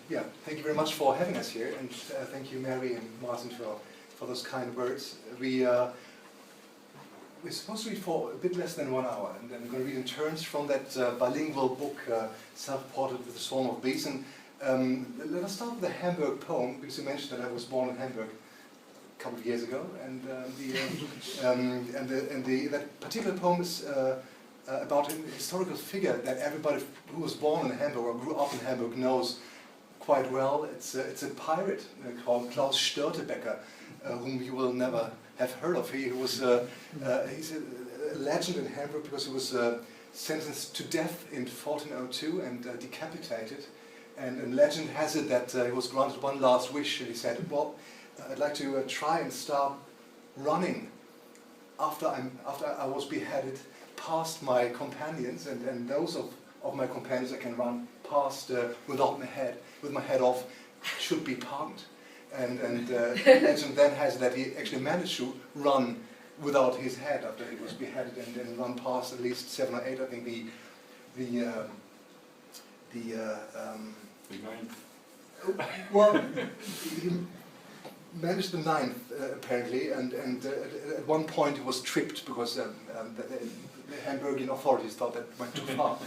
Yeah, thank you very much for having us here, and thank you, Mary and Martin, for those kind words. We're supposed to read for a bit less than 1 hour, and then we're going to read in turns from that bilingual book, Self-Portrait with the Swarm of Bees. And let us start with the Hamburg poem, because you mentioned that I was born in Hamburg a couple of years ago, and that particular poem is about a historical figure that everybody who was born in Hamburg or grew up in Hamburg knows quite well. It's a pirate called Klaus Störtebeker, whom you will never have heard of. He's a legend in Hamburg because he was sentenced to death in 1402 and decapitated. And legend has it that he was granted one last wish, and he said, well, I'd like to try and start running after I was beheaded past my companions, and those of my companions I can run past without with my head off should be pardoned. And legend then has that he actually managed to run without his head after he was beheaded, and then run past at least 7 or 8, I think, the ninth. Well, he managed the 9th apparently, and at one point he was tripped because the Hamburgian authorities thought that went too far.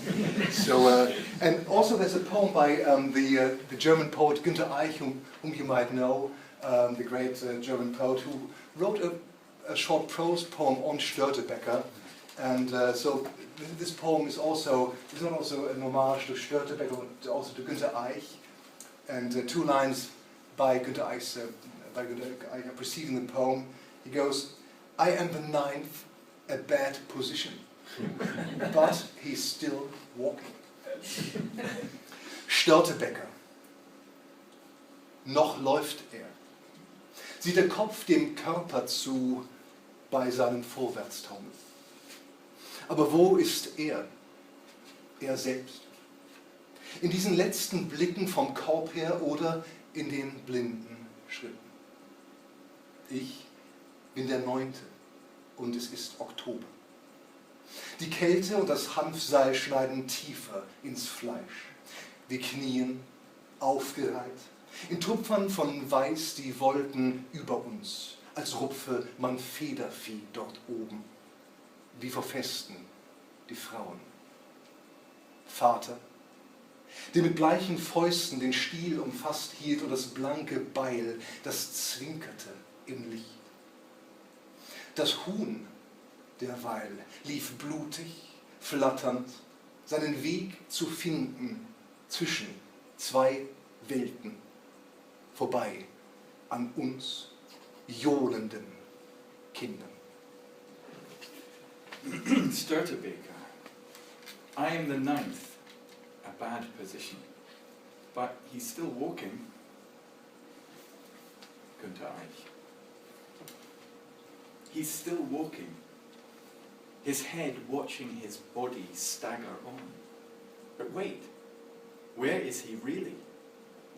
So, and also there's a poem by the German poet Günter Eich, whom you might know, the great German poet, who wrote a short prose poem on Störtebeker. And so this poem is not also an homage to Störtebeker, but also to Günter Eich. And 2 lines by Günter Eich preceding the poem. He goes, "I am the 9th, a bad position, but he's still walking." Störtebeker. Noch läuft er. Sieht der Kopf dem Körper zu bei seinem Vorwärtstaumel. Aber wo ist er? Er selbst. In diesen letzten Blicken vom Korb her oder in den blinden Schritten. Ich bin der 9. und es ist Oktober. Die Kälte und das Hanfseil schneiden tiefer ins Fleisch. Wir knien, aufgereiht, in Tupfern von Weiß die Wolken über uns, als rupfe man Federvieh dort oben, wie vor Festen die Frauen. Vater, der mit bleichen Fäusten den Stiel umfasst hielt und das blanke Beil, das zwinkerte im Licht. Das Huhn derweil lief blutig, flatternd, seinen Weg zu finden zwischen 2 Welten, vorbei an uns johlenden Kindern. Störtebeker. I am the 9th, a bad position, but he's still walking. Günter Eich. He's still walking, his head watching his body stagger on. But wait, where is he really?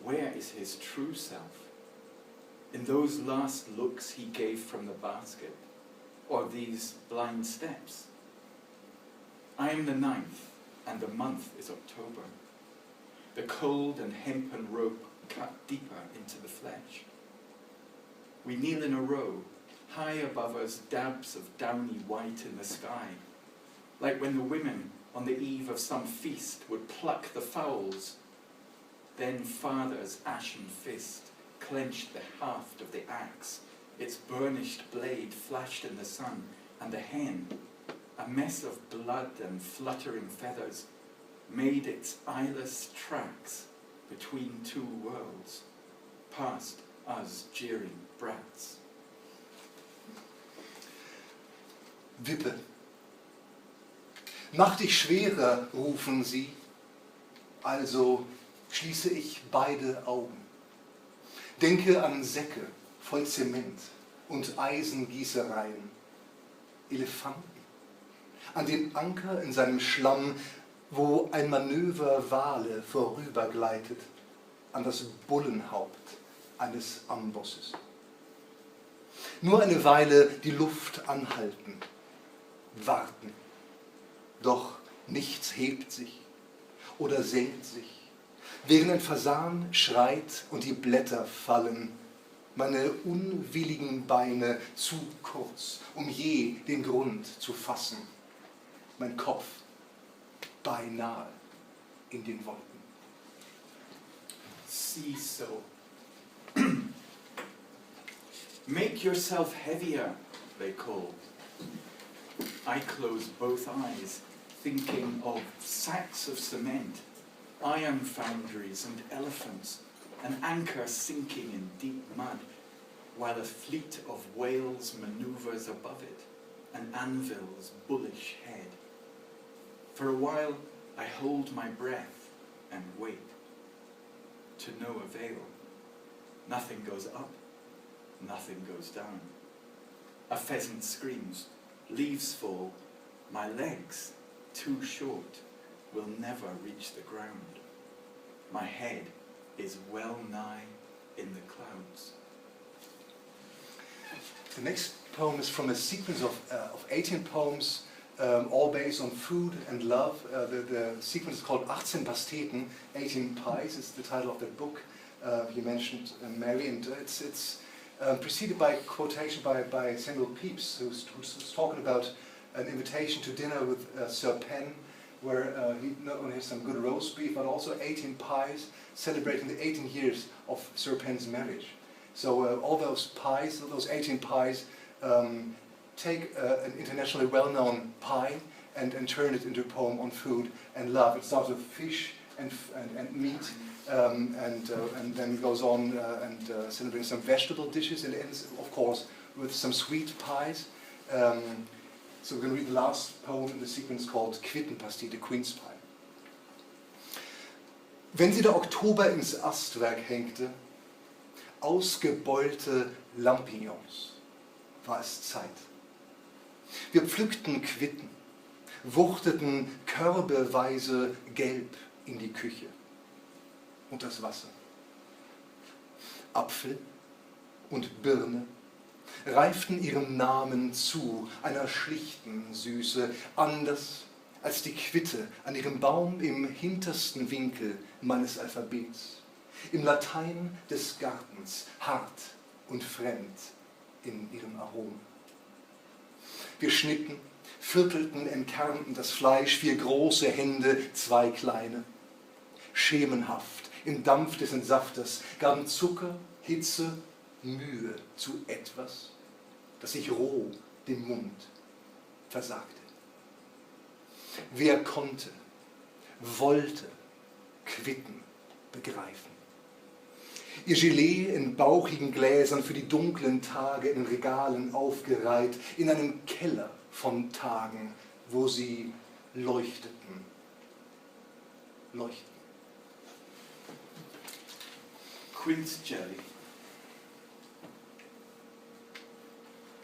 Where is his true self? In those last looks he gave from the basket, or these blind steps? I am the 9th, and the month is October. The cold and hempen rope cut deeper into the flesh. We kneel in a row, high above us dabs of downy white in the sky, like when the women on the eve of some feast would pluck the fowls. Then father's ashen fist clenched the haft of the axe, its burnished blade flashed in the sun, and the hen, a mess of blood and fluttering feathers, made its eyeless tracks between 2 worlds, past us jeering brats. Wippe. Mach dich schwerer, rufen sie, also schließe ich beide Augen. Denke an Säcke voll Zement und Eisengießereien, Elefanten, an den Anker in seinem Schlamm, wo ein Manöver Wale vorübergleitet, an das Bullenhaupt eines Ambosses. Nur eine Weile die Luft anhalten, warten, doch nichts hebt sich oder senkt sich, Während ein Fasan schreit und die Blätter fallen, meine unwilligen Beine zu kurz, um je den Grund zu fassen. Mein Kopf beinahe in den Wolken. See so. Make yourself heavier, they call. I close both eyes, thinking of sacks of cement, iron foundries and elephants, an anchor sinking in deep mud, while a fleet of whales manoeuvres above it, an anvil's bullish head. For a while I hold my breath and wait. To no avail. Nothing goes up, nothing goes down. A pheasant screams, leaves fall, my legs, too short, will never reach the ground. My head is well nigh in the clouds. The next poem is from a sequence of 18 poems, all based on food and love. The sequence is called Achtzehn Pasteten, 18 Pies, is the title of the book. You mentioned Mary, and it's preceded by a quotation by Samuel Pepys, who's talking about an invitation to dinner with Sir Penn, where he not only has some good roast beef, but also 18 pies, celebrating the 18 years of Sir Penn's marriage. So all those pies, those 18 pies, take an internationally well-known pie and turn it into a poem on food and love. It starts with fish and meat, and then goes on and celebrating some vegetable dishes, and ends, of course, with some sweet pies. So we're going to read the last poem in the sequence called Quittenpastete, Queen's Pie. Wenn sie der Oktober ins Astwerk hängte, ausgebeulte Lampignons, war es Zeit. Wir pflückten Quitten, wuchteten körbeweise gelb in die Küche und das Wasser. Apfel und Birne reiften ihrem Namen zu, einer schlichten Süße, anders als die Quitte an ihrem Baum im hintersten Winkel meines Alphabets, im Latein des Gartens, hart und fremd in ihrem Aromen. Wir schnitten, viertelten, entkernten das Fleisch, 4 große Hände, 2 kleine. Schemenhaft, im Dampf des Entsafters, gaben Zucker, Hitze, Mühe zu etwas, das sich roh dem Mund versagte. Wer konnte, wollte Quitten begreifen? Ihr Gelee in bauchigen Gläsern für die dunklen Tage in Regalen aufgereiht, in einem Keller von Tagen, wo sie leuchteten. Leuchten. Quince jelly.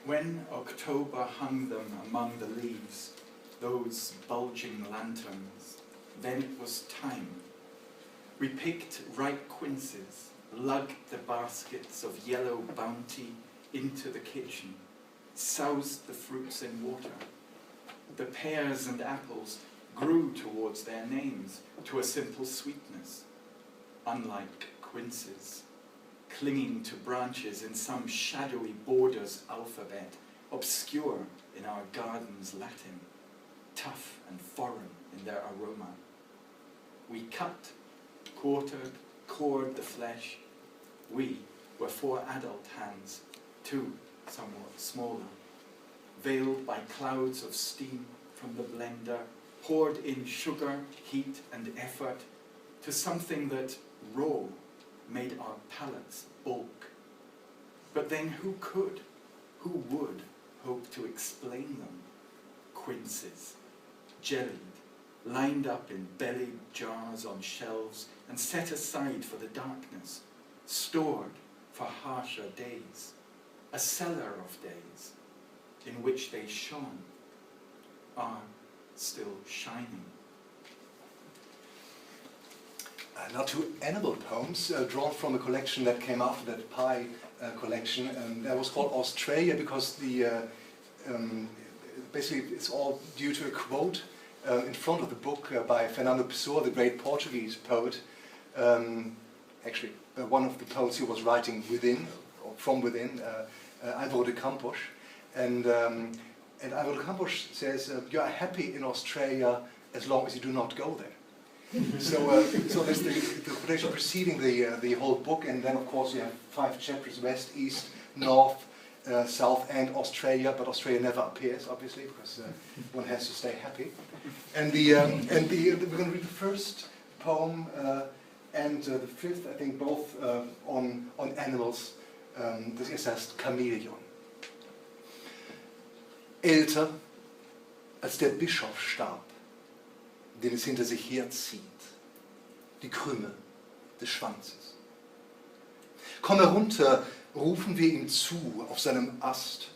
When October hung them among the leaves, those bulging lanterns, then it was time. We picked ripe quinces, lugged the baskets of yellow bounty into the kitchen, soused the fruits in water. The pears and apples grew towards their names to a simple sweetness, unlike quinces, clinging to branches in some shadowy border's alphabet, obscure in our garden's Latin, tough and foreign in their aroma. We cut, quartered, cored the flesh. We were 4 adult hands, 2 somewhat smaller, veiled by clouds of steam from the blender, poured in sugar, heat and effort to something that, raw, made our palates bulk. But then who would hope to explain them? Quinces, jellied, lined up in bellied jars on shelves and set aside for the darkness, stored for harsher days, a cellar of days in which they shone, are still shining. Now 2 animal poems drawn from a collection that came after that pie collection, and that was called Australia because the basically it's all due to a quote in front of the book by Fernando Pessoa, the great Portuguese poet, actually one of the poets he was writing within, or from within, Álvaro de Campos, and Álvaro de Campos says, "You are happy in Australia as long as you do not go there." So there's the quotation preceding the whole book, and then of course you have 5 chapters: West, East, North, South, and Australia. But Australia never appears, obviously, because one has to stay happy. And we're going to read the first poem and the fifth, I think, both on animals. Das erste heißt Chamäleon. Älter als der Bischofsstab, den es hinter sich herzieht, die Krümme des Schwanzes. Komm herunter, rufen wir ihm zu auf seinem Ast,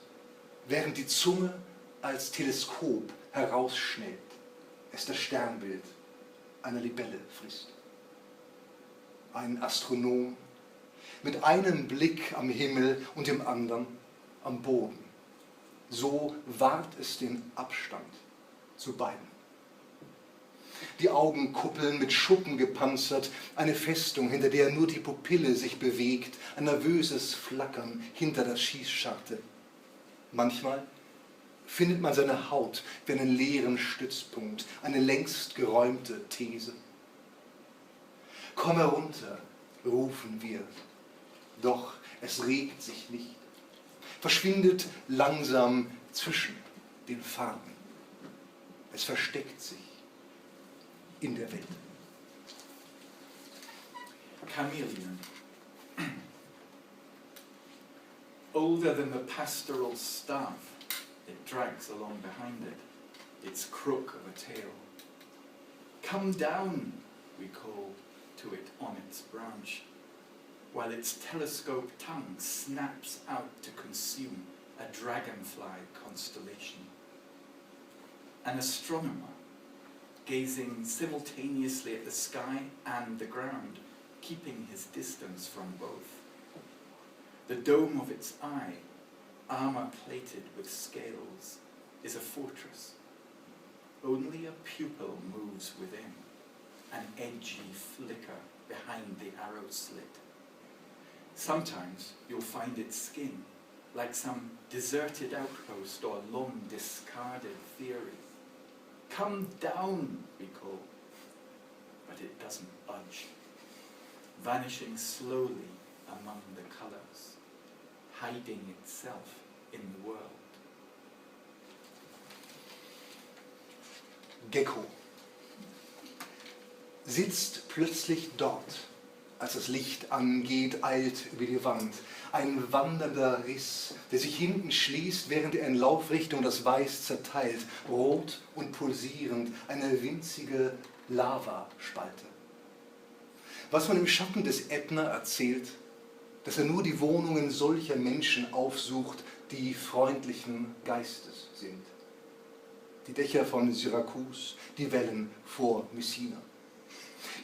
während die Zunge als Teleskop herausschnellt, es das Sternbild einer Libelle frisst. Ein Astronom mit einem Blick am Himmel und dem anderen am Boden. So wahrt es den Abstand zu beiden. Die Augenkuppeln mit Schuppen gepanzert, eine Festung, hinter der nur die Pupille sich bewegt, ein nervöses Flackern hinter der Schießscharte. Manchmal findet man seine Haut wie einen leeren Stützpunkt, eine längst geräumte These. Komm herunter, rufen wir, doch es regt sich nicht, verschwindet langsam zwischen den Farben. Es versteckt sich in der Welt. Chameleon. Older than the pastoral staff, it drags along behind it, its crook of a tail. Come down, we call to it on its branch, while its telescope tongue snaps out to consume a dragonfly constellation. An astronomer, gazing simultaneously at the sky and the ground, keeping his distance from both. The dome of its eye, armour-plated with scales, is a fortress. Only a pupil moves within, an edgy flicker behind the arrow slit. Sometimes you'll find its skin like some deserted outpost or long discarded theory. Come down, we call, but it doesn't budge, vanishing slowly among the colours, hiding itself in the world. Gecko sitzt plötzlich dort, als das Licht angeht, eilt über die Wand. Ein wandernder Riss, der sich hinten schließt, während er in Laufrichtung das Weiß zerteilt, rot und pulsierend, eine winzige Lavaspalte. Was man im Schatten des Ätna erzählt, dass er nur die Wohnungen solcher Menschen aufsucht, die freundlichen Geistes sind. Die Dächer von Syrakus, die Wellen vor Messina.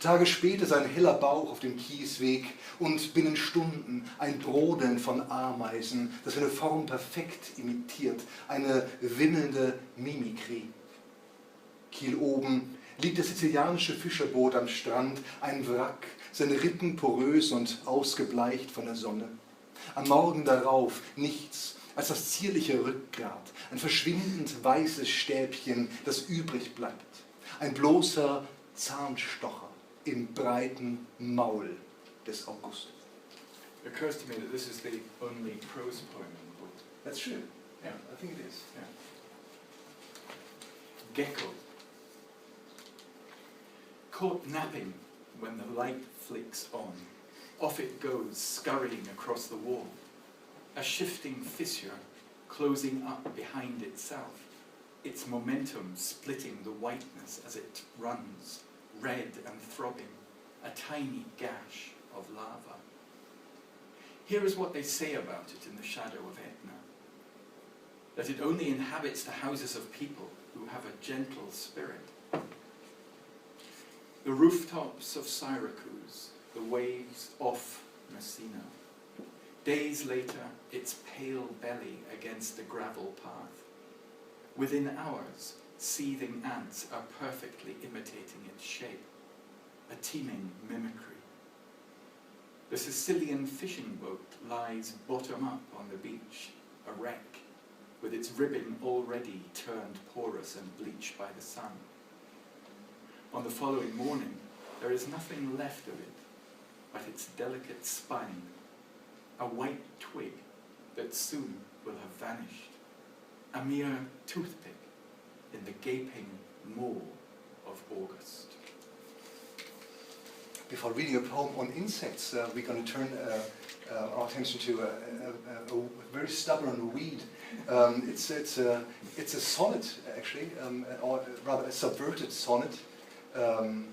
Tage später sein heller Bauch auf dem Kiesweg und binnen Stunden ein Brodeln von Ameisen, das eine Form perfekt imitiert, eine wimmelnde Mimikrie. Kiel oben liegt das sizilianische Fischerboot am Strand, ein Wrack, seine Rippen porös und ausgebleicht von der Sonne. Am Morgen darauf nichts als das zierliche Rückgrat, ein verschwindend weißes Stäbchen, das übrig bleibt, ein bloßer Zahnstocher im breiten Maul des Augustus. It occurs to me that this is the only prose poem in the book. That's true. Yeah. I think it is. Yeah. Gecko. Caught napping when the light flicks on, off it goes, scurrying across the wall. A shifting fissure closing up behind itself, its momentum splitting the whiteness as it runs, red and throbbing, a tiny gash of lava. Here is what they say about it in the shadow of Etna, that it only inhabits the houses of people who have a gentle spirit. The rooftops of Syracuse, the waves off Messina. Days later, its pale belly against the gravel path. Within hours, seething ants are perfectly imitating its shape, a teeming mimicry. The Sicilian fishing boat lies bottom up on the beach, a wreck, with its ribbing already turned porous and bleached by the sun. On the following morning, there is nothing left of it but its delicate spine, a white twig that soon will have vanished, a mere toothpick in the gaping maw of August. Before reading a poem on insects, we're going to turn our attention to a very stubborn weed. It's a sonnet, actually, or rather a subverted sonnet, an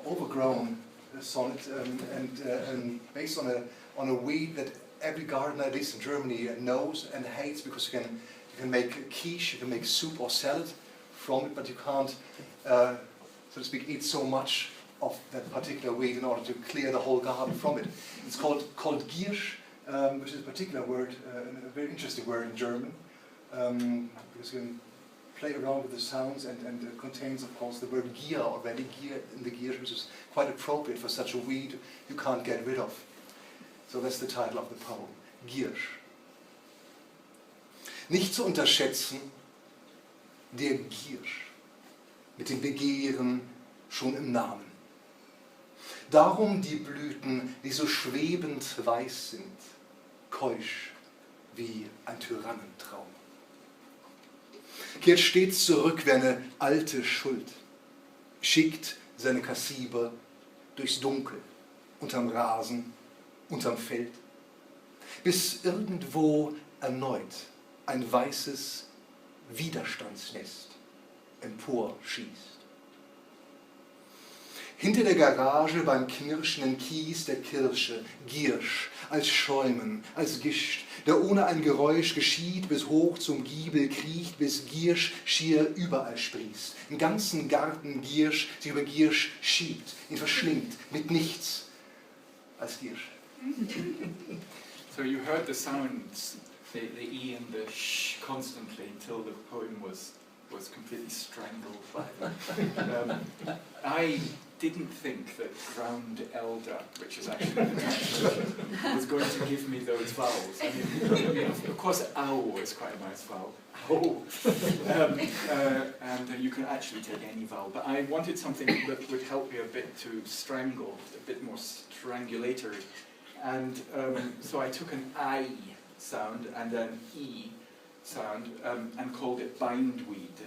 overgrown sonnet, and based on a weed that every gardener, at least in Germany, knows and hates, because you can make quiche, you can make soup or salad from it, but you can't, so to speak, eat so much of that particular weed in order to clear the whole garden from it. It's called Giersch, which is a particular word, a very interesting word in German, because you can play around with the sounds, and it contains, of course, the word Gier already, Gier in the Giersch, which is quite appropriate for such a weed you can't get rid of. So that's the title of the poem, Giersch. Nicht zu unterschätzen, der Giersch, mit dem Begehren schon im Namen. Darum die Blüten, die so schwebend weiß sind, keusch wie ein Tyrannentraum. Kehrt stets zurück wie eine alte Schuld, schickt seine Kassiber durchs Dunkel, unterm Rasen, unterm Feld, bis irgendwo erneut ein weißes Widerstandsnest emporschießt. Hinter der Garage beim knirschenden Kies der Kirsche, Giersch, als Schäumen, als Gischt, der ohne ein Geräusch geschieht, bis hoch zum Giebel kriecht, bis Giersch schier überall sprießt. Im ganzen Garten Giersch sich über Giersch schiebt, ihn verschlingt, mit nichts als Giersch. So you heard the sounds, the E and the sh constantly until the poem was completely strangled by them. I didn't think that ground elder, which is actually the translation, was going to give me those vowels. I mean, of course, ow is quite a nice vowel. Ow. And you can actually take any vowel. But I wanted something that would help me a bit to strangle, a bit more strangulatory. And so I took an I sound and an E sound and called it bindweed.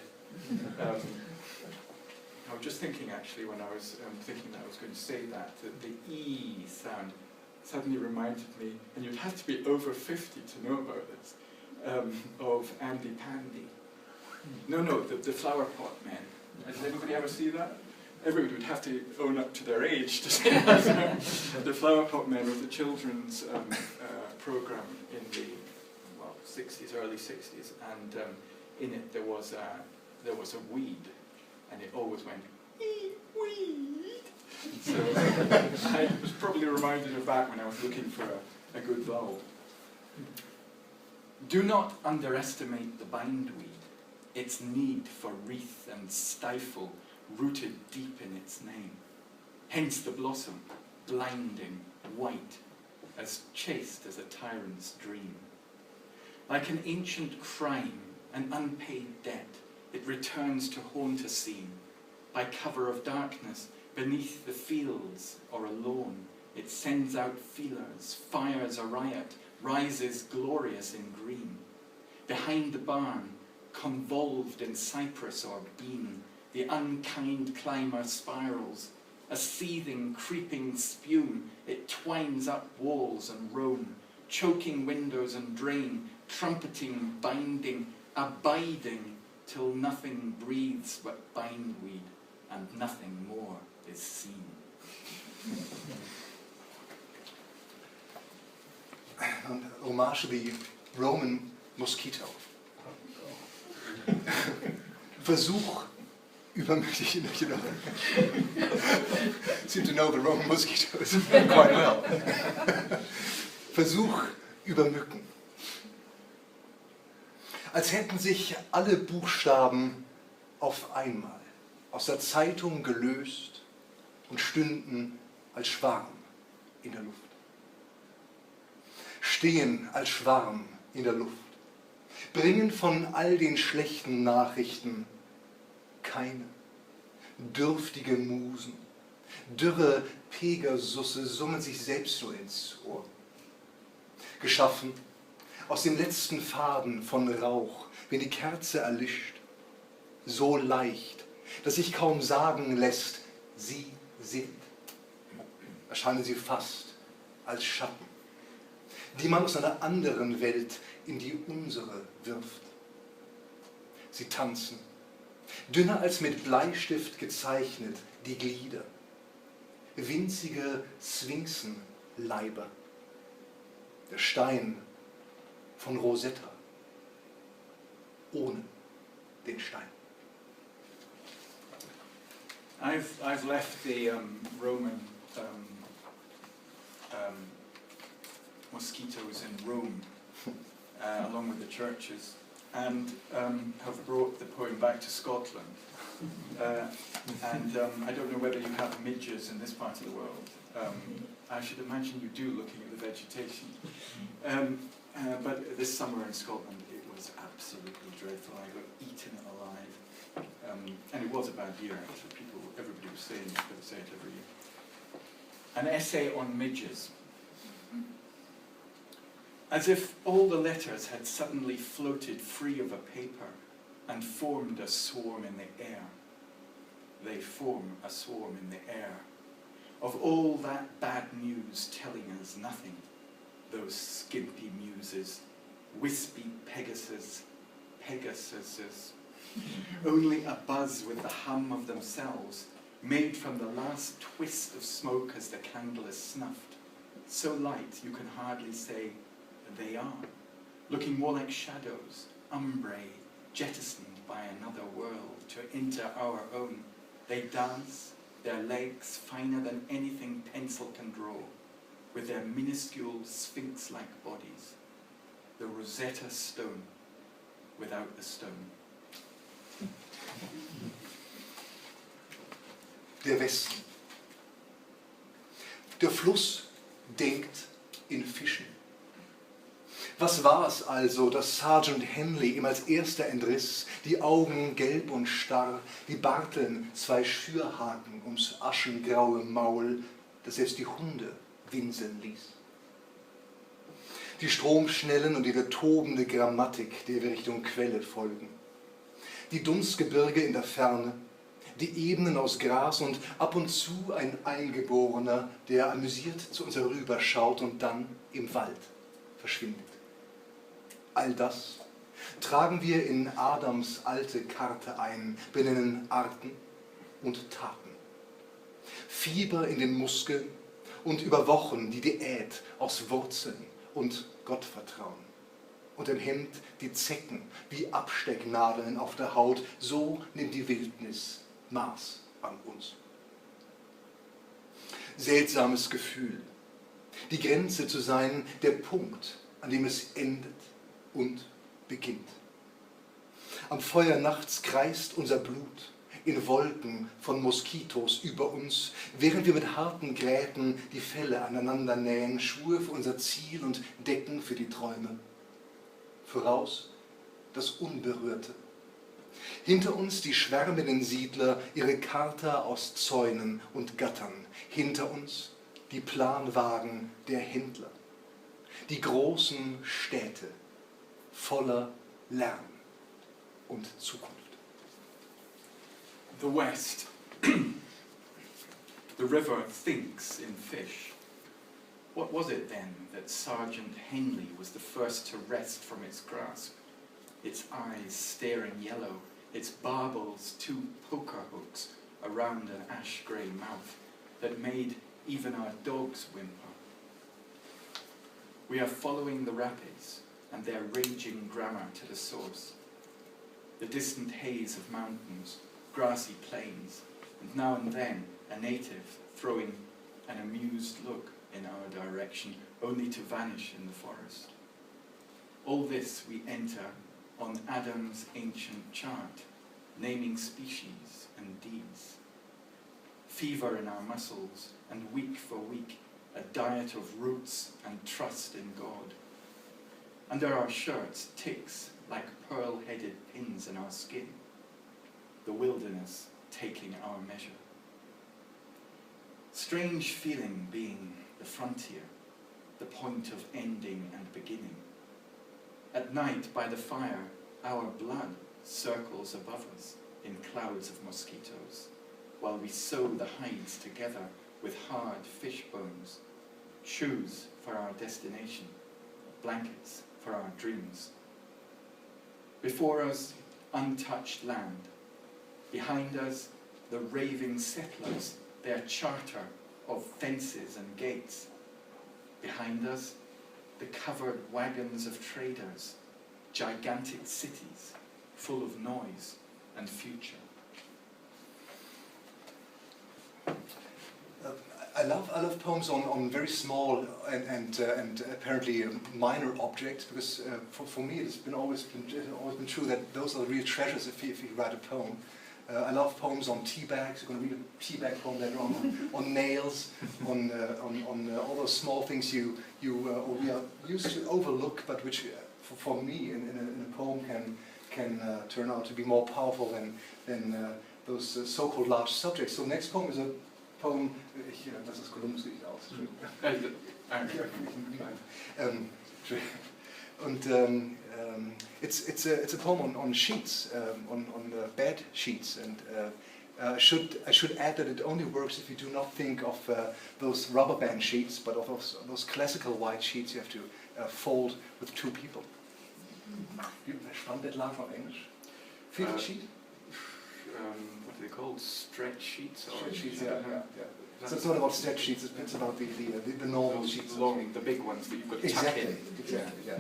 I was just thinking, actually, when I was thinking that I was going to say that the E sound suddenly reminded me, and you'd have to be over 50 to know about this, of Andy Pandy. No, the Flower Pot Men. Has anybody ever see that? Everybody would have to own up to their age to see that. The Flower Pot Men was a children's program in the 60s, early 60s, and in it there was a weed. And it always went, weed. So I was probably reminded of that when I was looking for a good vowel. Do not underestimate the bindweed, its need for wreath and stifle rooted deep in its name. Hence the blossom, blinding, white, as chaste as a tyrant's dream. Like an ancient crime, an unpaid debt, it returns to haunt a scene. By cover of darkness, beneath the fields or alone, it sends out feelers, fires a riot, rises glorious in green. Behind the barn, convolved in cypress or bean, the unkind climber spirals. A seething, creeping spume, it twines up walls and roam, choking windows and drain, trumpeting, binding, abiding, till nothing breathes but bindweed, and nothing more is seen. An homage to the Roman mosquito. Versuch übermütig, you know. Seem to know the Roman mosquitoes quite well. Versuch über Mücken. Als hätten sich alle Buchstaben auf einmal aus der Zeitung gelöst und stünden als Schwarm in der Luft. stehen als Schwarm in der Luft, bringen von all den schlechten Nachrichten keine. Dürftige Musen, dürre Pegasusse summen sich selbst nur ins Ohr. Geschaffen aus dem letzten Faden von Rauch, wenn die Kerze erlischt, so leicht, dass sich kaum sagen lässt, sie sind, erscheinen sie fast als Schatten, die man aus einer anderen Welt in die unsere wirft. Sie tanzen, dünner als mit Bleistift gezeichnet, die Glieder, winzige Sphinxenleiber, der Stein von Rosetta, ohne den Stein. I've left the Roman mosquitoes in Rome along with the churches, and have brought the poem back to Scotland. And I don't know whether you have midges in this part of the world. I should imagine you do, looking at the vegetation. But this summer in Scotland it was absolutely dreadful. I got eaten alive. And it was a bad year actually. Everybody was saying it, they say it every year. An essay on midges. As if all the letters had suddenly floated free of a paper and formed a swarm in the air. They form a swarm in the air. Of all that bad news telling us nothing, those skimpy muses, wispy Pegasuses, only a buzz with the hum of themselves, made from the last twist of smoke as the candle is snuffed, so light you can hardly say they are, looking more like shadows, umbrae, jettisoned by another world to enter our own. They dance, their legs finer than anything pencil can draw, with their minuscule sphinx-like bodies, the Rosetta Stone without the stone. Der Westen. Der Fluss denkt in Fischen. Was war es also, dass Sergeant Henley ihm als erster entriss, die Augen gelb und starr, wie Barteln zwei Schürhaken ums aschengraue Maul, das selbst die Hunde winseln ließ? Die Stromschnellen und ihre tobende Grammatik, der wir Richtung Quelle folgen. Die Dunstgebirge in der Ferne, die Ebenen aus Gras und ab und zu ein Eingeborener, der amüsiert zu uns herüberschaut und dann im Wald verschwindet. All das tragen wir in Adams alte Karte ein, benennen Arten und Taten. Fieber in den Muskeln und über Wochen die Diät aus Wurzeln und Gottvertrauen. Und im Hemd die Zecken wie Abstecknadeln auf der Haut, so nimmt die Wildnis Maß an uns. Seltsames Gefühl, die Grenze zu sein, der Punkt, an dem es endet und beginnt. Am Feuer nachts kreist unser Blut in Wolken von Moskitos über uns, während wir mit harten Gräten die Felle aneinander nähen, Schuhe für unser Ziel und Decken für die Träume. Voraus das Unberührte. Hinter uns die schwärmenden Siedler, ihre Charta aus Zäunen und Gattern. Hinter uns die Planwagen der Händler. Die großen Städte voller Lärm und Zukunft. The West. The river thinks in fish. What was it then that Sergeant Henley was the first to wrest from its grasp? Its eyes staring yellow, its barbels two poker hooks around an ash-grey mouth that made even our dogs whimper. We are following the rapids and their raging grammar to the source. The distant haze of mountains, grassy plains, and now and then a native throwing an amused look in our direction, only to vanish in the forest. All this we enter on Adam's ancient chart, naming species and deeds. Fever in our muscles, and week for week, a diet of roots and trust in God, Under our shirts, ticks like pearl-headed pins in our skin. The wilderness taking our measure. Strange feeling being the frontier, the point of ending and beginning. At night by the fire, our blood circles above us in clouds of mosquitoes, while we sew the hides together with hard fish bones, shoes for our destination, blankets for our dreams. Before us, untouched land. Behind us, the raving settlers, their charter of fences and gates. Behind us, the covered wagons of traders, gigantic cities full of noise and future. I love poems on very small and apparently minor objects, because for me it's always been true that those are real treasures if you write a poem. I love poems on tea bags. You're going to read a tea bag poem later on nails, on all those small things we are used to overlook, but which for me in a poem can turn out to be more powerful than those so-called large subjects. So next poem is a poem, hier, das ist Kolumbuslied aus. It's a poem on sheets, on bed sheets, and I should add that it only works if you do not think of those rubber band sheets, but of those classical white sheets you have to fold with two people. Spannbettlaken auf English? Fitted sheet? What are they called? Stretch sheets? Stretch sheets, yeah. So it's not about stretch sheets, it's about the normal sheets. Long, the big ones that you've got to tuck in. Exactly, yeah.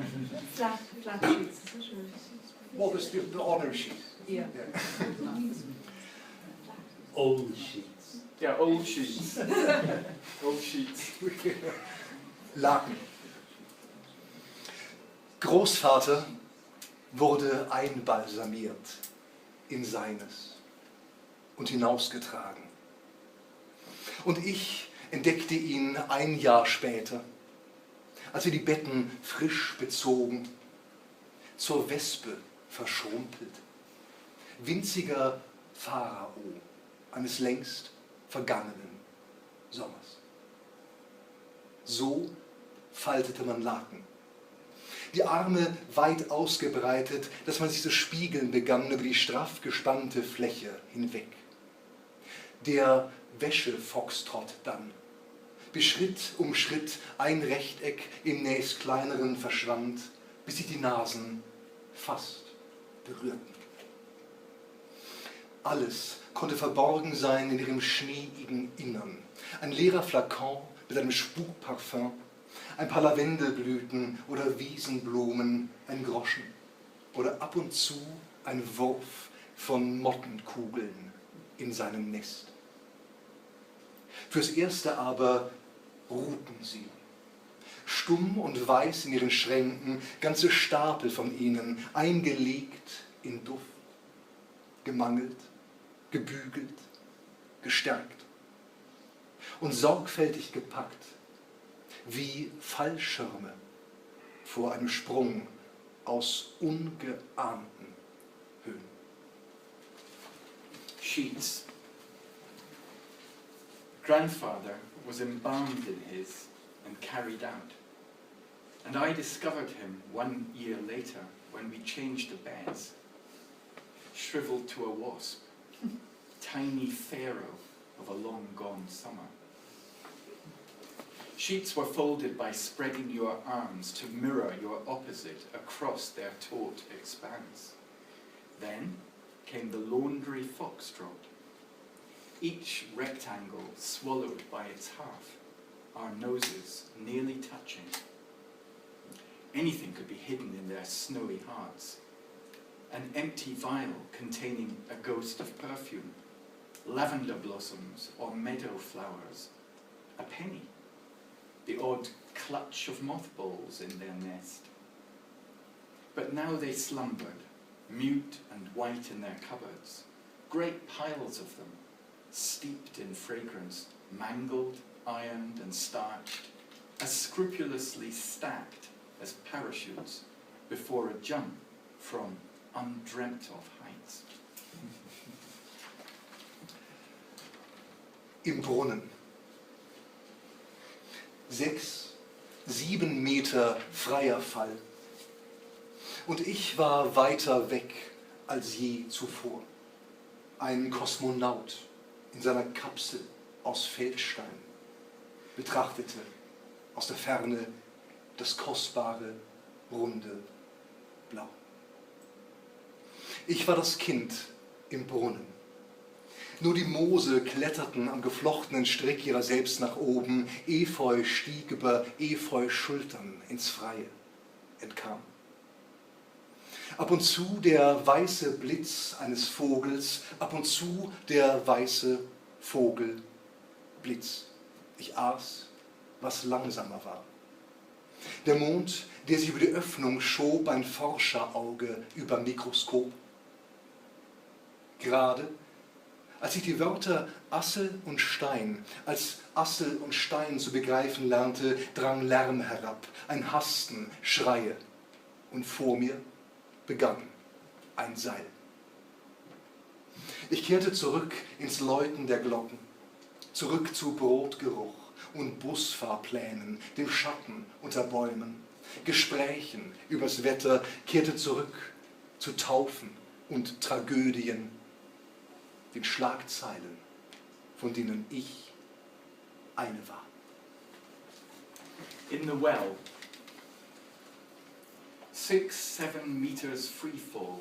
Flat sheets. Well, there's the ordinary sheet. Yeah. Old sheets. Yeah, old sheets. Old sheets. Laken. Großvater wurde einbalsamiert in seines und hinausgetragen. Und ich entdeckte ihn ein Jahr später, als wir die Betten frisch bezogen, zur Wespe verschrumpelt. Winziger Pharao eines längst vergangenen Sommers. So faltete man Laken. Die Arme weit ausgebreitet, dass man sich zu spiegeln begann über die straff gespannte Fläche hinweg. Der Wäschefoxtrott dann, bis Schritt um Schritt ein Rechteck im nächst kleineren verschwand, bis sich die Nasen fast berührten. Alles konnte verborgen sein in ihrem schneeigen Innern. Ein leerer Flakon mit einem Spukparfum, ein paar Lavendelblüten oder Wiesenblumen, ein Groschen oder ab und zu ein Wurf von Mottenkugeln in seinem Nest. Fürs Erste aber ruhten sie, stumm und weiß in ihren Schränken, ganze Stapel von ihnen, eingelegt in Duft, gemangelt, gebügelt, gestärkt und sorgfältig gepackt, wie Fallschirme vor einem Sprung aus ungeahnten Höhen. Sheets. Grandfather was embalmed in his and carried out. And I discovered him 1 year later when we changed the beds, shriveled to a wasp, tiny pharaoh of a long gone summer. Sheets were folded by spreading your arms to mirror your opposite across their taut expanse. Then came the laundry foxtrot, each rectangle swallowed by its half, our noses nearly touching. Anything could be hidden in their snowy hearts. An empty vial containing a ghost of perfume, lavender blossoms or meadow flowers, a penny, the odd clutch of mothballs in their nest. But now they slumbered, mute and white in their cupboards, great piles of them, steeped in fragrance, mangled, ironed and starched, as scrupulously stacked as parachutes before a jump from undreamt of heights. Im Brunnen. 6, 7 Meter freier Fall. Und ich war weiter weg als je zuvor. Ein Kosmonaut in seiner Kapsel aus Feldstein betrachtete aus der Ferne das kostbare, runde Blau. Ich war das Kind im Brunnen. Nur die Moose kletterten am geflochtenen Strick ihrer selbst nach oben. Efeu stieg über Efeu-Schultern ins Freie, entkam. Ab und zu der weiße Blitz eines Vogels, ab und zu der weiße Vogelblitz. Ich aß, was langsamer war. Der Mond, der sich über die Öffnung schob, ein Forscherauge über Mikroskop. Gerade als ich die Wörter Assel und Stein als Assel und Stein zu begreifen lernte, drang Lärm herab, ein Hasten, Schreie. Und vor mir begann ein Seil. Ich kehrte zurück ins Läuten der Glocken, zurück zu Brotgeruch und Busfahrplänen, dem Schatten unter Bäumen, Gesprächen übers Wetter, kehrte zurück zu Taufen und Tragödien, den Schlagzeilen, von denen ich eine war. In the well, 6, 7 meters free fall,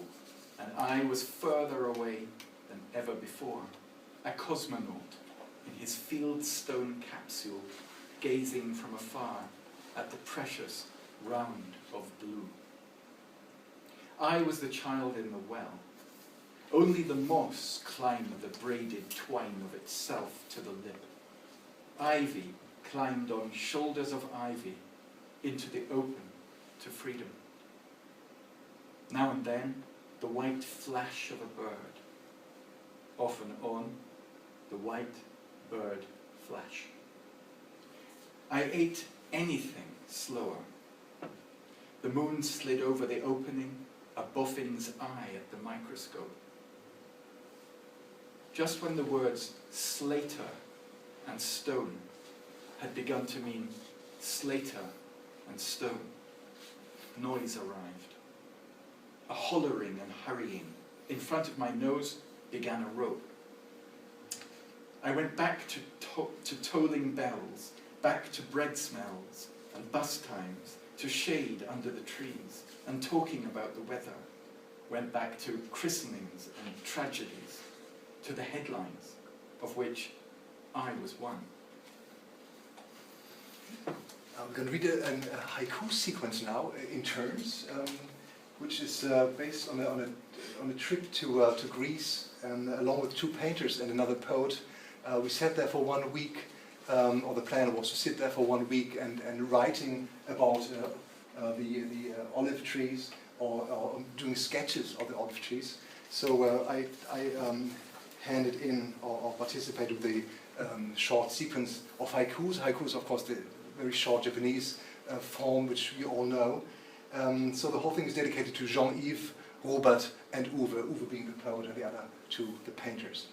and I was further away than ever before, a cosmonaut in his fieldstone capsule, gazing from afar at the precious round of blue. I was the child in the well. Only the moss climbed the braided twine of itself to the lip. Ivy climbed on shoulders of ivy into the open to freedom. Now and then, the white flash of a bird. Off and on, the white bird flash. I ate anything slower. The moon slid over the opening, a boffin's eye at the microscope. Just when the words slater and stone had begun to mean slater and stone, noise arrived. A hollering and hurrying. In front of my nose began a rope. I went back to tolling bells, back to bread smells and bus times, to shade under the trees and talking about the weather. Went back to christenings and tragedies, to the headlines, of which I was one. I'm going to read a haiku sequence now in turns, which is based on a trip to Greece, and along with 2 painters and another poet. We sat there for 1 week, or the plan was to sit there for 1 week and writing about the olive trees, or doing sketches of the olive trees. So I handed in or participated with the short sequence of haikus. Haikus, of course, the very short Japanese form, which we all know. So the whole thing is dedicated to Jean-Yves, Robert, and Uwe. Uwe being the poet, and the other 2 the painters.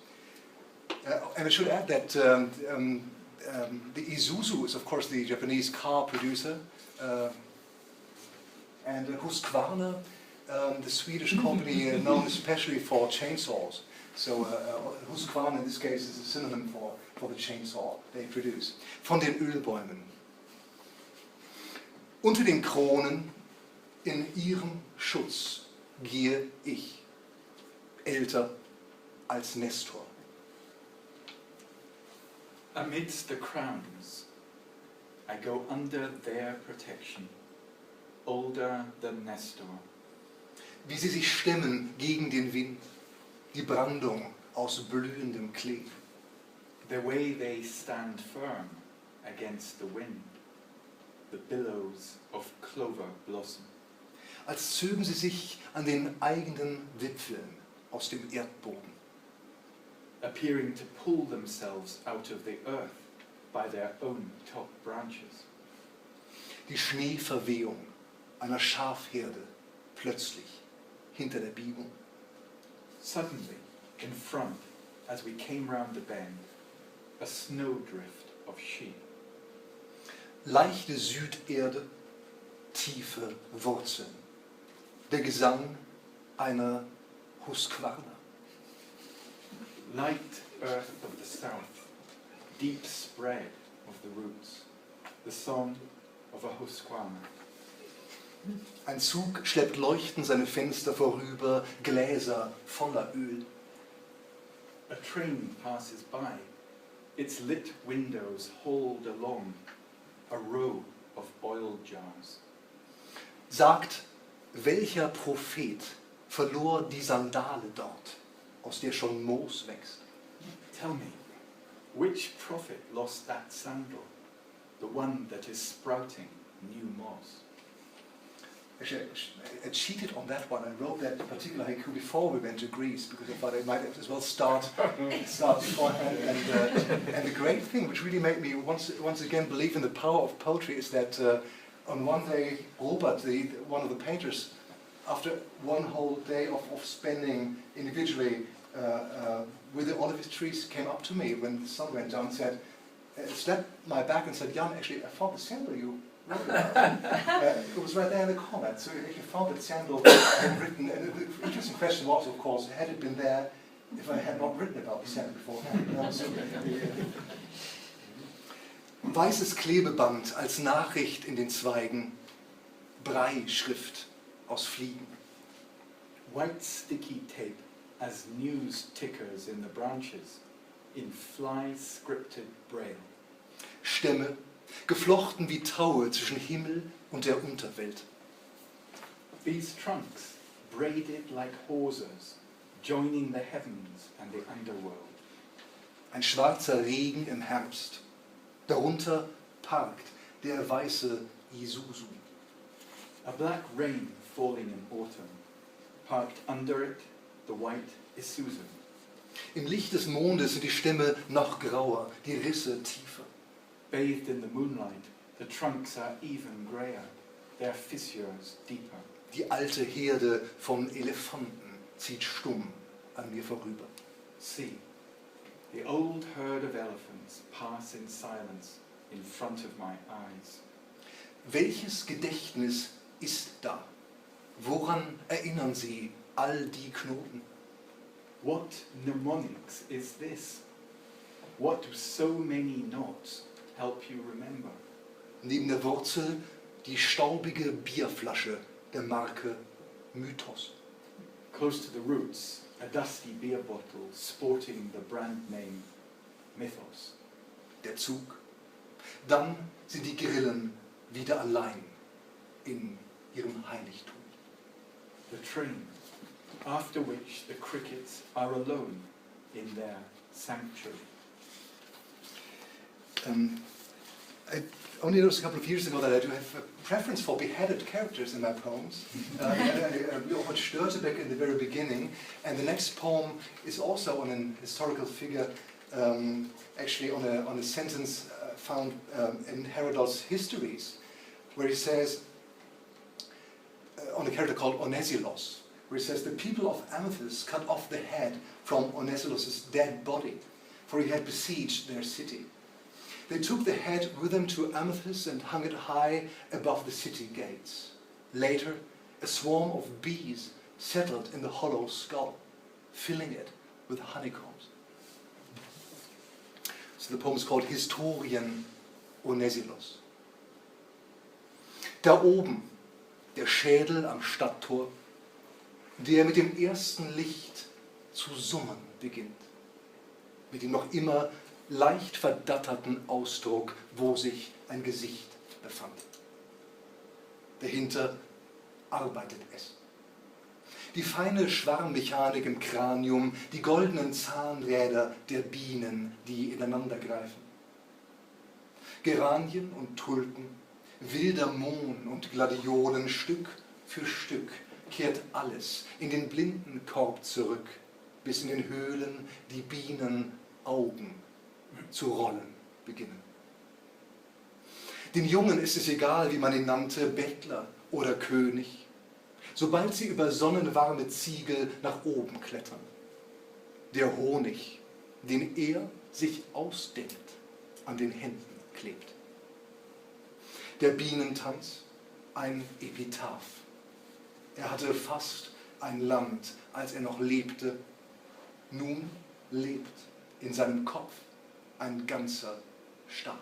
And I should add that the Isuzu is, of course, the Japanese car producer, and Husqvarna, the Swedish company known especially for chainsaws. So Husqvarna in this case is a synonym for the chainsaw they produce. Von den Ölbäumen. Unter den Kronen, in ihrem Schutz, gehe ich, älter als Nestor. Amidst the crowns, I go under their protection, older than Nestor. Wie sie sich stemmen gegen den Wind, die Brandung aus blühendem Klee. The way they stand firm against the wind, the billows of clover blossom. Als zögen sie sich an den eigenen Wipfeln aus dem Erdboden. Appearing to pull themselves out of the earth by their own top branches. Die Schneeverwehung einer Schafherde plötzlich, hinter der Biegung. Suddenly, in front, as we came round the bend, a snowdrift of sheep. Leichte Süderde, tiefe Wurzeln. Der Gesang einer Husqvarna. Light earth of the south, deep spread of the roots, the song of a Husqvarna. Ein Zug schleppt leuchtend seine Fenster vorüber, Gläser voller Öl. A train passes by, its lit windows hold along a row of oil jars. Sagt, welcher Prophet verlor die Sandale dort, aus der schon Moos wächst? Tell me, which prophet lost that sandal, the one that is sprouting new moss? Actually, I cheated on that one. I wrote that particular haiku before we went to Greece because I thought I might as well start beforehand. And the great thing, which really made me once again believe in the power of poetry, is that on one day, Robert, one of the painters, after one whole day of spending individually with the olive trees, came up to me when the sun went down and said, slapped my back and said, "Jan, actually, I found the sandal you wrote about." It was right there in the comment. So you found that sandal had written. And the interesting question was, of course, had it been there if I had not written about the sandal beforehand? Weißes Klebeband als Nachricht in den Zweigen, Brei-Schrift aus Fliegen. White sticky tape as news tickers in the branches, in fly-scripted braille. Stämme, geflochten wie Taue zwischen Himmel und der Unterwelt. These trunks, braided like hawsers, joining the heavens and the underworld. Ein schwarzer Regen im Herbst. Darunter parkt der weiße Isuzu. A black rain falling in autumn, parked under it the white Isuzu. Im Licht des Mondes sind die Stämme noch grauer, die Risse tiefer. Bathed in the moonlight, the trunks are even greyer, their fissures deeper. Die alte Herde von Elefanten zieht stumm an mir vorüber. See, the old herd of elephants pass in silence in front of my eyes. Welches Gedächtnis ist da? Woran erinnern Sie all die Knoten? What mnemonics is this? What do so many knots help you remember? Neben der Wurzel die staubige Bierflasche der Marke Mythos. Close to the roots, a dusty beer bottle sporting the brand name Mythos. Der Zug. Dann sind die Grillen wieder allein in ihrem Heiligtum. The train, after which the crickets are alone in their sanctuary. I only noticed a couple of years ago that I do have a preference for beheaded characters in my poems. Björn Kuhligk in the very beginning, and the next poem is also on an historical figure, actually on a sentence found in Herodotus' Histories, where he says, on a character called Onesilos, where he says, "The people of Amathus cut off the head from Onesilos' dead body, for he had besieged their city. They took the head with them to Amathus and hung it high above the city gates. Later, a swarm of bees settled in the hollow skull, filling it with honeycombs." So the poem is called Historien Onesilos. Da oben, der Schädel am Stadttor, der mit dem ersten Licht zu summen beginnt, mit dem noch immer leicht verdatterten Ausdruck, wo sich ein Gesicht befand. Dahinter arbeitet es. Die feine Schwarmmechanik im Kranium, die goldenen Zahnräder der Bienen, die ineinander greifen. Geranien und Tulpen, wilder Mohn und Gladiolen, Stück für Stück kehrt alles in den blinden Korb zurück, bis in den Höhlen die Bienen Augen zu rollen beginnen. Den Jungen ist es egal, wie man ihn nannte, Bettler oder König. sobald sie über sonnenwarme Ziegel nach oben klettern. Der Honig, den er sich ausdenkt, an den Händen klebt. Der Bienentanz, ein Epitaph. Er hatte fast ein Land, als er noch lebte. Nun lebt in seinem Kopf ein ganzer Staat.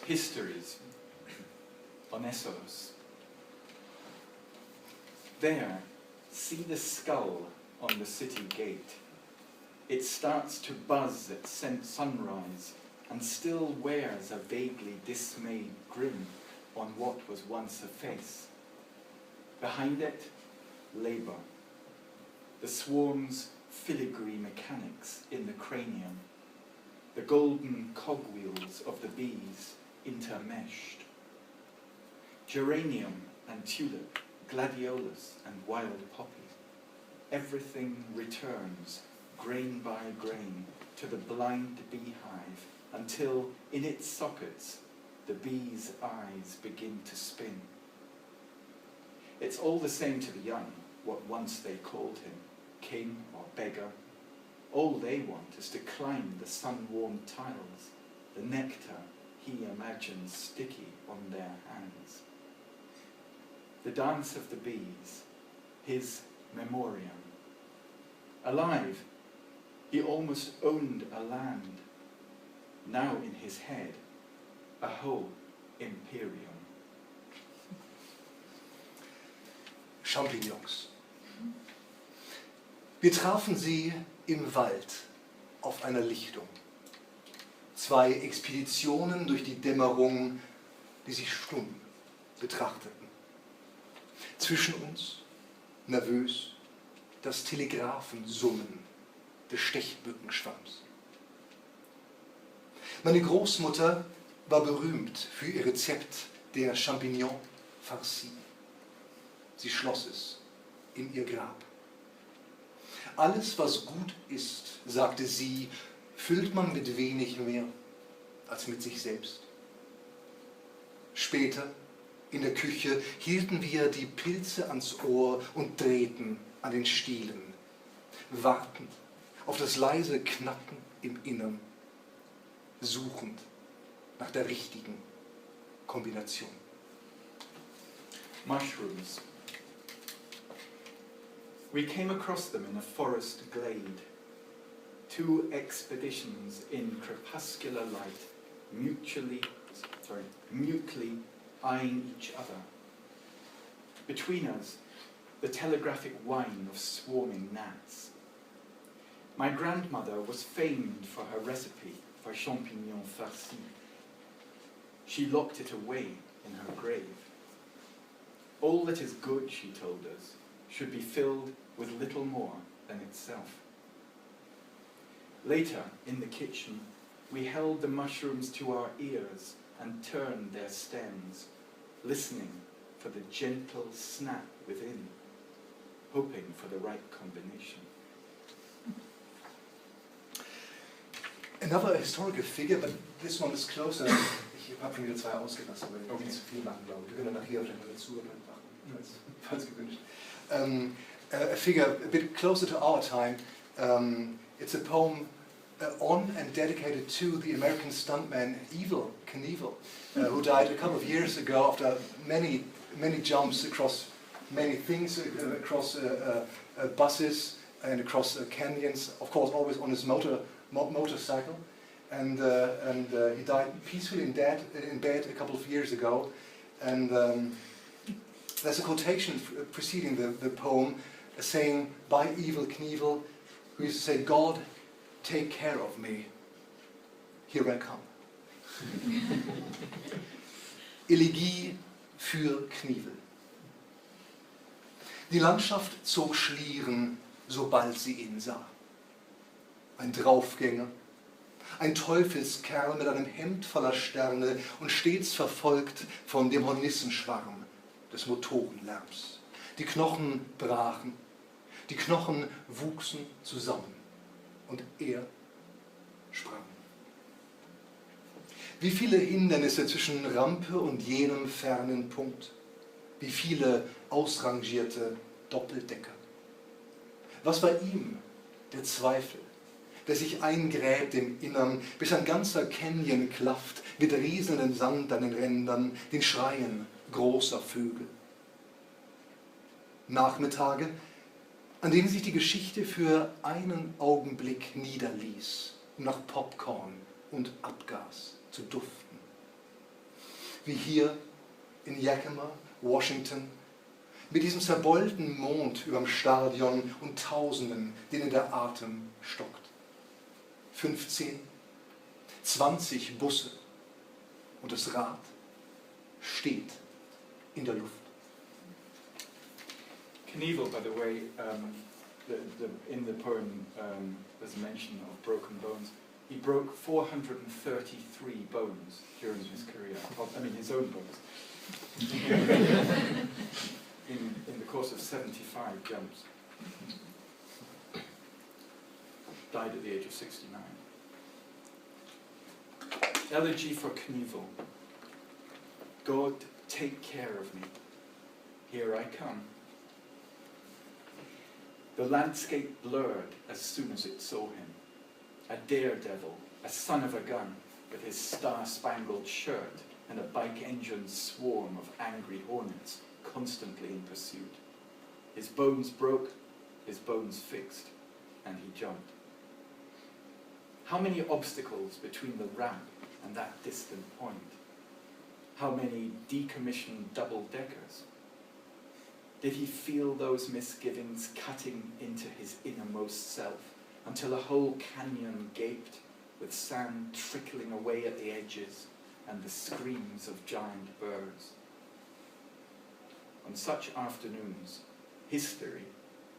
Histories, Onessos. There, see the skull on the city gate. It starts to buzz at sunrise and still wears a vaguely dismayed grin on what was once a face. Behind it, labour. The swarm's filigree mechanics in the cranium. The golden cogwheels of the bees intermeshed. Geranium and tulip, gladiolus and wild poppy. Everything returns, grain by grain, to the blind beehive until, in its sockets, the bee's eyes begin to spin. It's all the same to the young, what once they called him, king or beggar. All they want is to climb the sun-warmed tiles, the nectar he imagines sticky on their hands. The dance of the bees, his memoriam. Alive, he almost owned a land. Now in his head, a whole imperium. Champignons. Wir trafen sie im Wald auf einer Lichtung. Zwei Expeditionen durch die Dämmerung, die sich stumm betrachteten. Zwischen uns, nervös, das Telegrafensummen des Stechmückenschwamms. Meine Großmutter war berühmt für ihr Rezept der Champignon farci. Sie schloss es in ihr Grab. Alles, was gut ist, sagte sie, füllt man mit wenig mehr als mit sich selbst. Später, in der Küche, hielten wir die Pilze ans Ohr und drehten an den Stielen, warten auf das leise Knacken im Innern, suchend nach der richtigen Kombination. Mushrooms. We came across them in a forest glade. Two expeditions in crepuscular light, mutely eyeing each other. Between us, the telegraphic whine of swarming gnats. My grandmother was famed for her recipe for champignon farci. She locked it away in her grave. All that is good, she told us, should be filled with little more than itself. Later, in the kitchen, we held the mushrooms to our ears and turned their stems, listening for the gentle snap within, hoping for the right combination. Another historical figure, but this one is closer. Ich habe schon wieder zwei ausgelassen, weil wir nicht zu viel machen, glaube ich. Wir können nachher vielleicht mal dazu machen, falls gewünscht. A figure a bit closer to our time. It's a poem on and dedicated to the American stuntman Evel Knievel, who died a couple of years ago after many jumps across many things, across buses and across canyons, of course always on his motorcycle. And he died peacefully in bed a couple of years ago. And there's a quotation preceding the poem saying by Evel Knievel, who used to say, "God, take care of me, here I come." Elegie für Knievel. Die Landschaft zog Schlieren, sobald sie ihn sah. Ein Draufgänger, ein Teufelskerl mit einem Hemd voller Sterne und stets verfolgt von dem Hornissenschwarm des Motorenlärms. Die Knochen brachen, die Knochen wuchsen zusammen und er sprang. Wie viele Hindernisse zwischen Rampe und jenem fernen Punkt. wie viele ausrangierte Doppeldecker. Was war ihm der Zweifel, der sich eingräbt im Innern, bis ein ganzer Canyon klafft mit rieselndem Sand an den Rändern, den Schreien großer Vögel? Nachmittage, an denen sich die Geschichte für einen Augenblick niederließ, um nach Popcorn und Abgas zu duften. Wie hier in Yakima, Washington, mit diesem zerbeulten Mond überm Stadion und Tausenden, denen der Atem stockt. 15, 20 Busse und das Rad steht in der Luft. Knievel, by the way, in the poem there's a mention of broken bones. He broke 433 bones during his career. I mean, his own bones. in the course of 75 jumps. Died at the age of 69. Elegy for Knievel. God, take care of me. Here I come. The landscape blurred as soon as it saw him. A daredevil, a son of a gun, with his star-spangled shirt and a bike engine's swarm of angry hornets constantly in pursuit. His bones broke, his bones fixed, and he jumped. How many obstacles between the ramp and that distant point? How many decommissioned double-deckers? Did he feel those misgivings cutting into his innermost self until a whole canyon gaped with sand trickling away at the edges and the screams of giant birds? On such afternoons, history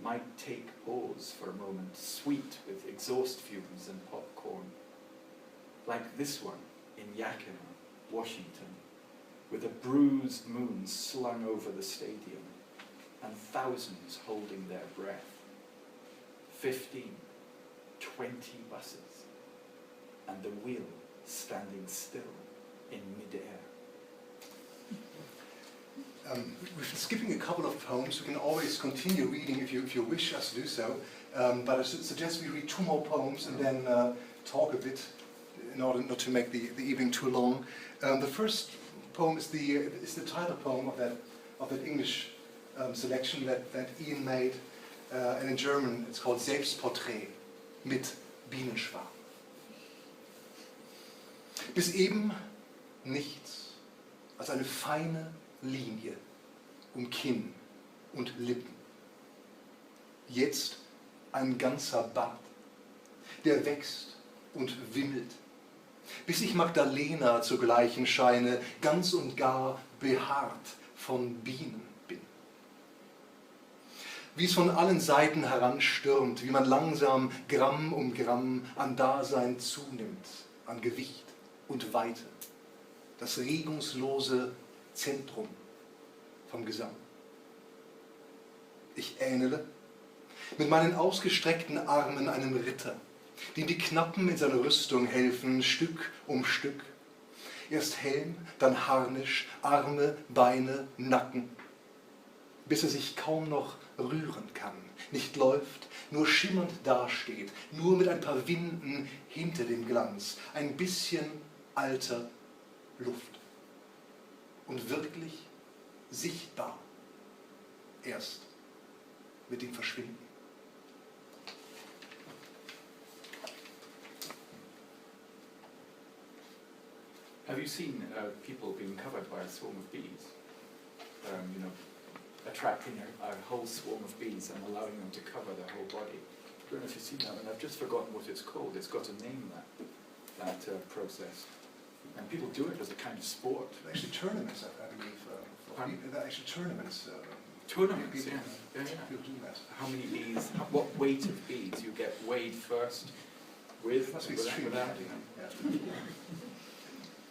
might take pause for a moment, sweet with exhaust fumes and popcorn, like this one in Yakima, Washington, with a bruised moon slung over the stadium and thousands holding their breath. 15, 20 buses, and the wheel standing still in mid-air. We're skipping a couple of poems. We can always continue reading if you wish us to do so, but I suggest we read 2 more poems and then talk a bit in order not to make the evening too long. The first poem is the title poem of that English selection that Iain made, and in German it's called Selbstporträt mit Bienenschwarm. Bis eben nichts als eine feine Linie um Kinn und Lippen. Jetzt ein ganzer Bart, der wächst und wimmelt, bis ich Magdalena zu gleichen scheine, ganz und gar behaart von Bienen bin. Wie es von allen Seiten heranstürmt, wie man langsam Gramm um Gramm an Dasein zunimmt, an Gewicht und Weite, das regungslose Zentrum vom Gesamt. Ich ähnele mit meinen ausgestreckten Armen einem Ritter, dem die Knappen in seine Rüstung helfen, Stück um Stück. Erst Helm, dann Harnisch, Arme, Beine, Nacken, bis er sich kaum noch rühren kann, nicht läuft, nur schimmernd dasteht, nur mit ein paar Winden hinter dem Glanz, ein bisschen alter Luft. Und wirklich sichtbar erst mit dem Verschwinden. Have you seen people being covered by a swarm of bees? Attracting a whole swarm of bees and allowing them to cover their whole body. I don't know if you've seen that, and I've just forgotten what it's called. It's got a name, that process. And people do it as a kind of sport. Actually, tournaments, I believe. There are actually tournaments. Tournaments, people, yeah. People do that. How many bees? What weight of bees? You get weighed first, with, Must be without, extremely without. heavy. Yeah.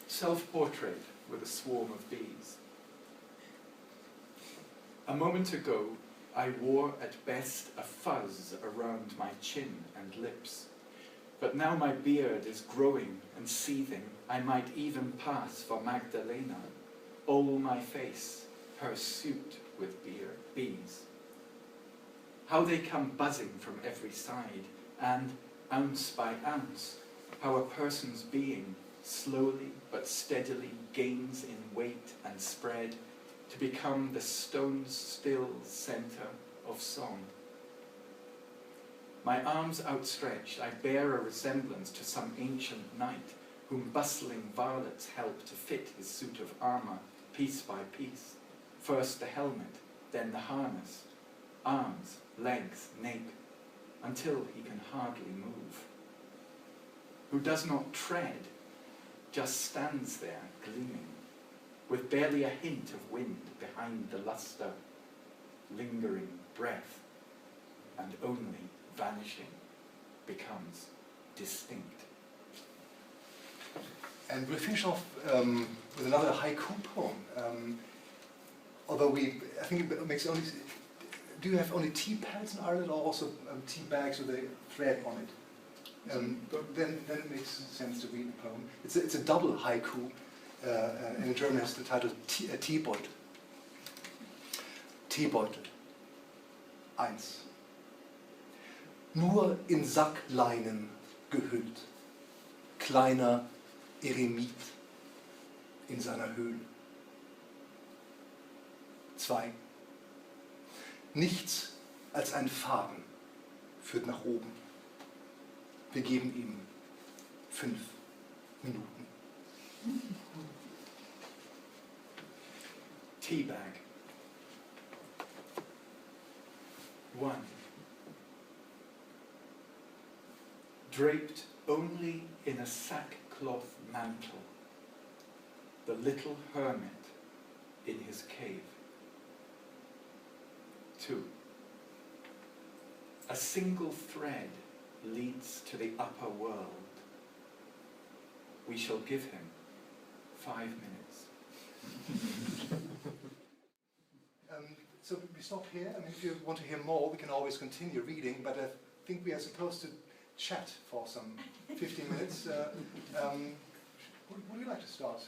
Self-portrait with a swarm of bees. A moment ago, I wore at best a fuzz around my chin and lips. But now my beard is growing and seething. I might even pass for Magdalena. All my face, pursuit with bees. How they come buzzing from every side, and ounce by ounce, how a person's being slowly but steadily gains in weight and spread to become the stone-still centre of song. My arms outstretched, I bear a resemblance to some ancient knight whom bustling varlets help to fit his suit of armour piece by piece. First the helmet, then the harness, arms, legs, nape, until he can hardly move. Who does not tread, just stands there gleaming, with barely a hint of wind behind the lustre, lingering breath, and only vanishing becomes distinct. And we'll finish off with another haiku poem. Although I think it makes only. Do you have only tea pads in Ireland, or also tea bags with a thread on it? Then it makes sense to read the poem. It's a double haiku, and in German has the title Teebeutel. Teebeutel. 1. Nur in Sackleinen gehüllt, kleiner Eremit in seiner Höhle. 2. Nichts als ein Faden führt nach oben. Wir geben ihm 5 Minuten. Teabag. 1. Draped only in a sackcloth mantle, the little hermit in his cave. 2. A single thread leads to the upper world. We shall give him 5 minutes. So we stop here. I mean, if you want to hear more, we can always continue reading, but I think we are supposed to chat for some 15 minutes. Would you like to start?